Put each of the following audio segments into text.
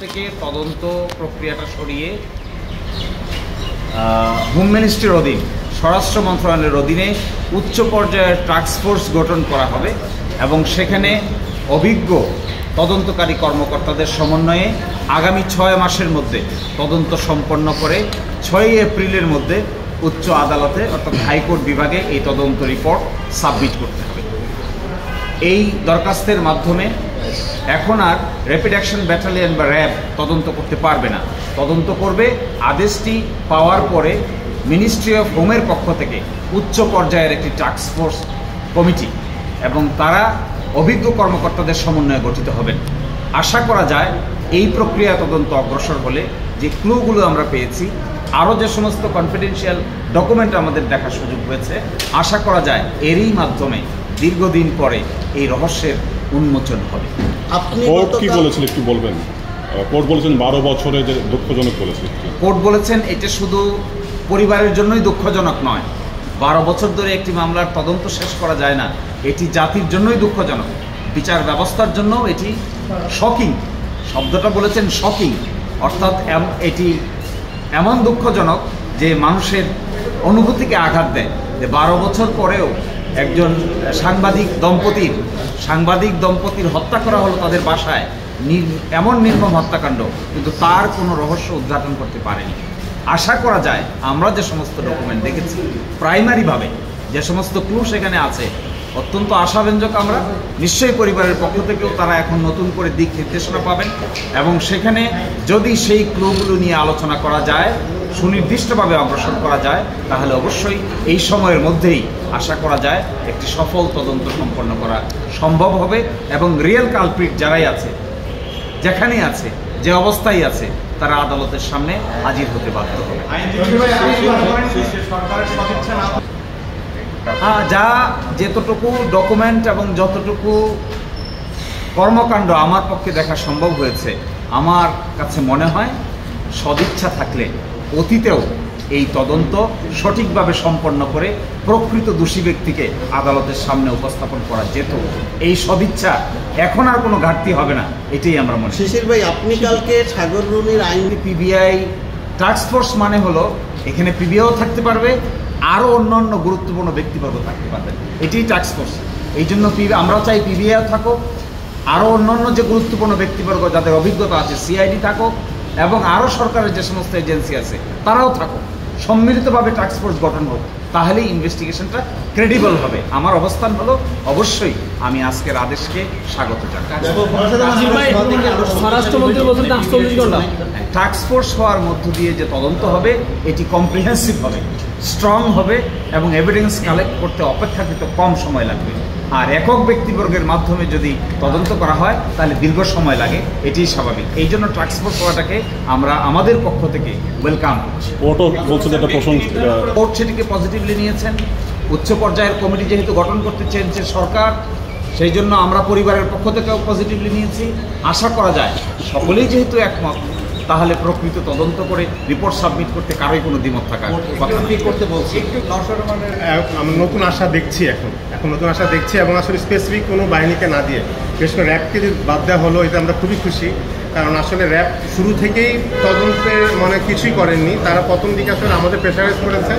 থেকে তদন্ত প্রক্রিয়াটা সরিয়ে হোম মিনিস্ট্রির অধীন, স্বরাষ্ট্র মন্ত্রণালয়ের অধীনে উচ্চ পর্যায়ের টাস্ক ফোর্স গঠন করা হবে এবং সেখানে অভিজ্ঞ তদন্তকারী কর্মকর্তাদের সমন্বয়ে আগামী 6 মাসের মধ্যে তদন্ত সম্পন্ন করে 6 এপ্রিলের মধ্যে উচ্চ আদালতে অর্থাৎ হাইকোর্ট বিভাগে এই তদন্ত রিপোর্ট সাবমিট করতে হবে। এই দরখাস্তের মাধ্যমে এখন আর র্যাপিড অ্যাকশন ব্যাটালিয়ন বা র্যাব তদন্ত করতে পারবে না। তদন্ত করবে আদেশটি পাওয়ার পরে মিনিস্ট্রি অফ হোমের পক্ষ থেকে উচ্চ পর্যায়ের একটি টাস্ক ফোর্স কমিটি এবং তারা অভিজ্ঞ কর্মকর্তাদের সমন্বয়ে গঠিত হবেন। আশা করা যায় এই প্রক্রিয়া তদন্ত অগ্রসর হলে যে ক্লুগুলো আমরা পেয়েছি, আরও যে সমস্ত কনফিডেন্সিয়াল ডকুমেন্ট আমাদের দেখার সুযোগ হয়েছে, আশা করা যায় এরই মাধ্যমে দীর্ঘদিন পরে এই রহস্যের উন্মোচন হবে। আপনি কোর্ট কি বলেছেন একটু বলবেন? কোর্ট বলেছেন 12 বছরে যে দুঃখজনক বলেছে। কোর্ট বলেছেন এটা শুধু পরিবারের জন্যই দুঃখজনক নয়, 12 বছর ধরে একটি মামলার তদন্ত শেষ করা যায় না, এটি জাতির জন্যই দুঃখজনক, বিচার ব্যবস্থার জন্য এটি শকিং। শব্দটা বলেছেন শকিং, অর্থাৎ এটি এমন দুঃখজনক যে মানুষের অনুভূতিকে আঘাত দেয় যে 12 বছর পরেও একজন সাংবাদিক দম্পতির হত্যা করা হলো তাদের বাসায়, এমন নির্মম হত্যাকাণ্ড, কিন্তু তার কোনো রহস্য উদ্ঘাটন করতে পারেনি। আশা করা যায় আমরা যে সমস্ত ডকুমেন্ট দেখেছি, প্রাইমারিভাবে যে সমস্ত ক্লু সেখানে আছে, অত্যন্ত আশাব্যঞ্জক। আমরা নিশ্চয়ই পরিবারের পক্ষ থেকেও তারা এখন নতুন করে দিক নির্দেশনা পাবেন এবং সেখানে যদি সেই ক্লুগুলো নিয়ে আলোচনা করা যায়, সুনির্দিষ্টভাবে অগ্রসর করা যায়, তাহলে অবশ্যই এই সময়ের মধ্যেই আশা করা যায় একটি সফল তদন্ত সম্পন্ন করা সম্ভব হবে এবং রিয়েল কালপ্রিট যারাই আছে, যেখানেই আছে, যে অবস্থায় আছে, তারা আদালতের সামনে হাজির হতে বাধ্য হবে। যা যতটুকু ডকুমেন্ট এবং যতটুকু কর্মকাণ্ড আমার পক্ষে দেখা সম্ভব হয়েছে, আমার কাছে মনে হয় সদিচ্ছা থাকলে অতীতেও এই তদন্ত সঠিকভাবে সম্পন্ন করে প্রকৃত দোষী ব্যক্তিকে আদালতের সামনে উপস্থাপন করা যেত। এই সদিচ্ছা এখন আর কোনো ঘাটতি হবে না, এটাই আমরা মনে করি। শিশির ভাই, আপনি কালকে সাগর রুনির আইনি পিবিআই টাস্ক ফোর্স মানে হলো এখানে পিবিআইও থাকতে পারবে, আরও অন্যান্য গুরুত্বপূর্ণ ব্যক্তিবর্গ থাকতে পারবেন, এটাই টাস্ক ফোর্স। এই জন্য আমরাও চাই পিবিআইও থাকুক, আরও অন্যান্য যে গুরুত্বপূর্ণ ব্যক্তিবর্গ যাদের অভিজ্ঞতা আছে, সিআইডি থাকুক এবং আরও সরকারের যে সমস্ত এজেন্সি আছে তারাও থাকুক, সম্মিলিতভাবে টাস্ক ফোর্স গঠন হোক, তাহলেই ইনভেস্টিগেশনটা ক্রেডিবল হবে। আমার অবস্থান হলো অবশ্যই আমি আজকের আদেশকে স্বাগত জানাই। টাস্ক ফোর্স হওয়ার মধ্য দিয়ে যে তদন্ত হবে এটি কম্প্রিহেন্সিভ হবে, স্ট্রং হবে এবং এভিডেন্স কালেক্ট করতে অপেক্ষাকৃত কম সময় লাগবে। আর একক ব্যক্তিবর্গের মাধ্যমে যদি তদন্ত করা হয় তাহলে দীর্ঘ সময় লাগে, এটি স্বাভাবিক। এই জন্য টাস্ক ফোর্স হওয়াটাকে আমরা আমাদের পক্ষ থেকে ওয়েলকাম করছি। কোর্ট সেটিকে পজিটিভলি নিয়েছেন। উচ্চ পর্যায়ের কমিটি যেহেতু গঠন করতে চেয়েছে সরকার, সেই জন্য আমরা পরিবারের পক্ষ থেকেও পজিটিভলি নিয়েছি। আশা করা যায় সকলেই যেহেতু একমত, তাহলে প্রকৃত তদন্ত করে রিপোর্ট সাবমিট করতে কারোই কোনো দ্বিমত থাকার কথা করতে বলছি। আমরা নতুন আশা দেখছি, এখন নতুন আশা দেখছি এবং আসলে স্পেসিফিক কোনো বাহিনীকে না দিয়ে বিশেষ করে র্যাবকে যে বাদ দেওয়া হলো, এতে আমরা খুবই খুশি। কারণ আসলে র্যাব শুরু থেকেই তদন্তের কিছুই করেননি, তারা প্রথম দিকে আসলে আমাদের প্রেশারাইজ করেছে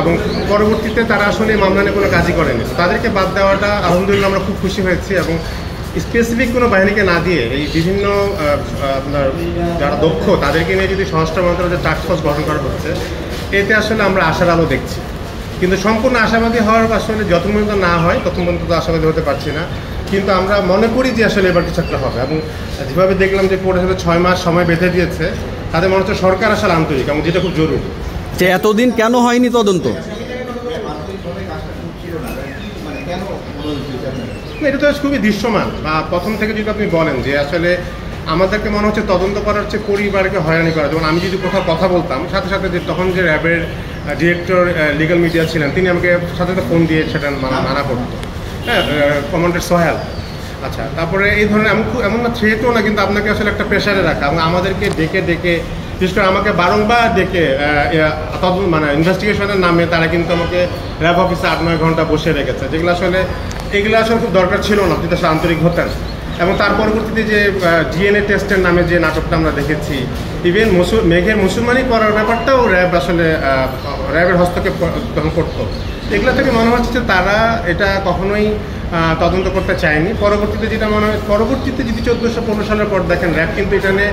এবং পরবর্তীতে তারা আসলে মামলা নিয়ে কোনো কাজই করেনি। তাদেরকে বাদ দেওয়াটা আলহামদুলিল্লাহ আমরা খুব খুশি হয়েছি এবং স্পেসিফিক কোনো বাহিনীকে না দিয়ে এই বিভিন্ন আপনার যারা দক্ষ তাদেরকে নিয়ে যদি স্বরাষ্ট্র মন্ত্রণালয়ের টাস্ক ফোর্স গঠন করা হচ্ছে, এতে আসলে আমরা আশার আলো দেখছি। কিন্তু সম্পূর্ণ আশাবাদী হওয়ার আসলে যত পর্যন্ত না হয় তত পর্যন্ত তো আশাবাদী হতে পারছি না, কিন্তু আমরা মনে করি যে আসলে এবার কিছু একটা হবে। এবং যেভাবে দেখলাম যে কোর্ট আসলে 6 মাস সময় বেঁধে দিয়েছে, তাদের মনে হচ্ছে সরকার আসলে আন্তরিক এবং যেটা খুব জরুরি। যে এতদিন কেন হয়নি তদন্ত? এটা তো খুবই দৃশ্যমান। বা প্রথম থেকে যদি আপনি বলেন যে আসলে আমাদেরকে মনে হচ্ছে তদন্ত করার চেয়ে পরিবারকে হয়রানি করা। যেমন আমি যদি কোথাও কথা বলতাম, সাথে সাথে যে তখন যে র্যাবের ডিরেক্টর লিগাল মিডিয়া ছিলেন, তিনি আমাকে সাথে সাথে ফোন দিয়ে সেটা মানা করতো। হ্যাঁ, কমান্ডার সোহেল। আচ্ছা, তারপরে এই ধরনের এমন না থ্রেটও না, কিন্তু আপনাকে আসলে একটা প্রেশারে রাখা এবং আমাদেরকে ডেকে বিশেষ করে আমাকে বারংবার ডেকে ইনভেস্টিগেশনের নামে তারা কিন্তু আমাকে র্যাব অফিসে 8-9 ঘন্টা বসে রেখেছে, এগুলো আসলে খুব দরকার ছিল না, যদি আসলে আন্তরিক হতেন। এবং তার পরবর্তীতে যে ডিএনএ টেস্টের নামে যে নাটকটা আমরা দেখেছি, ইভেন মেঘের মুসলমানি করার ব্যাপারটাও র্যাব আসলে র্যাবের হস্তক্ষেপ তখন করতো। এগুলো থেকে মনে হচ্ছে যে তারা এটা কখনোই তদন্ত করতে চায়নি। পরবর্তীতে যেটা মনে হয়, পরবর্তীতে যদি 1415 সালের পর দেখেন, র্যাব কিন্তু এটা নিয়ে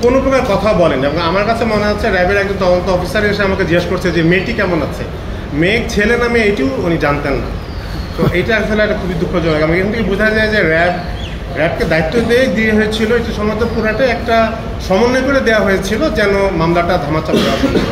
কোনো প্রকার কথা বলেন। এবং আমার কাছে মনে হচ্ছে র্যাবের একজন তদন্ত অফিসার এসে আমাকে জিজ্ঞেস করছে যে মেয়েটি কেমন আছে, মেঘ ছেলে নামে এটিও উনি জানতেন না। তো এটা আসলে একটা খুবই দুঃখজনক। আমি এখান থেকে বোঝা যায় যে র্যাবকে দায়িত্ব দিয়ে হয়েছিল, এটা সম্ভবত পুরাটা একটা সমন্বয় করে দেওয়া হয়েছিল যেন মামলাটা ধামাচাপা দেওয়া সম্ভব।